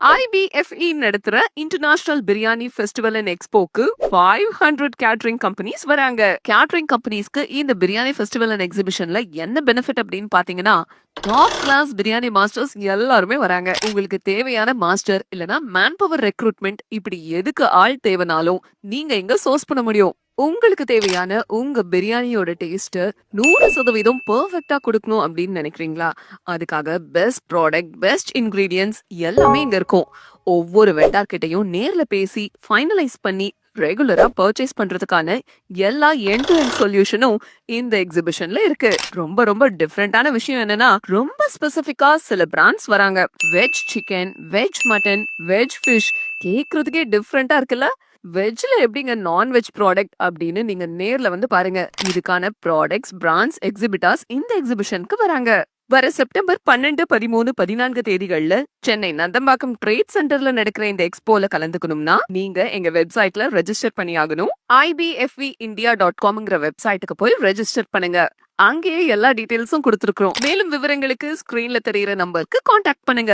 IBFE நடத்துற international biryani festival and எக்ஸ்போக்கு 500 catering companies வராங்க. கேட்டரிங் கம்பெனிஸ்க்கு இந்த பிரியாணி ஃபெஸ்டிவல் அண்ட் எக்ஸிபிஷன்ல என்ன பெனிஃபிட் அப்படின்னு பாத்தீங்கன்னா, டாப் கிளாஸ் பிரியாணி மாஸ்டர்ஸ் எல்லாருமே வராங்க. உங்களுக்கு தேவையான மாஸ்டர் இல்லனா மேன் பவர் ரெக்ரூட்மெண்ட் இப்படி எதுக்கு ஆள் தேவைனாலும் நீங்க இங்க சோர்ஸ் பண்ண முடியும். உங்களுக்கு தேவையான உங்க பிரியாணியோட டேஸ்ட் 100% பெர்ஃபெக்ட்டா கொடுக்கணும் அப்படின்னு நினைக்கிறீங்களா? அதுக்காக பெஸ்ட் ப்ராடக்ட், பெஸ்ட் இன்கிரீடியன்ட்ஸ் எல்லாமே இங்க இருக்கும். ஒவ்வொரு வெண்டார் கிட்டையும் நேர்ல பேசி ஃபைனலைஸ் பண்ணி ரெகுலரா பர்ச்சேஸ் பண்றதுக்கான எல்லா எண்ட் டு எண்ட் சொல்யூஷனும் இந்த எக்ஸிபிஷன்ல இருக்கு. ரொம்ப ரொம்ப டிஃப்ரெண்டான விஷயம் என்னன்னா, ரொம்ப ஸ்பெசிபிக்கா சில பிராண்ட்ஸ் வராங்க. Veg chicken, veg mutton, veg fish கேக்குறதுக்கே டிஃப்ரெண்டா இருக்குல்ல? வெஜ்ல எப்படிங்க நான்வெஜ் ப்ராடக்ட் அப்படின்னு நீங்க நேர்ல வந்து பாருங்க. இதுக்கான ப்ராடக்ட்ஸ், பிராண்ட்ஸ், எக்ஸிபிட்டாஸ் இந்த எக்ஸிபிஷனுக்கு வராங்க. வர செப்டம்பர் 12, 13, 14 தேதிகள்ல சென்னை நந்தம்பாக்கம் ட்ரேட் சென்டர்ல நடக்கிற இந்த எக்ஸ்போல கலந்துக்கணும்னா நீங்க எங்க வெப்சைட்ல ரெஜிஸ்டர் பண்ணி ஆகணும். ibfvindia.comங்கிற வெப்சைட்டுக்கு போய் ரெஜிஸ்டர் பண்ணுங்க. அங்கேயே எல்லா டீடைல்ஸும் கொடுத்துருக்கோம். மேலும் விவரங்களுக்கு ஸ்கிரீன்ல தெரியுற நம்பருக்கு கான்டாக்ட் பண்ணுங்க.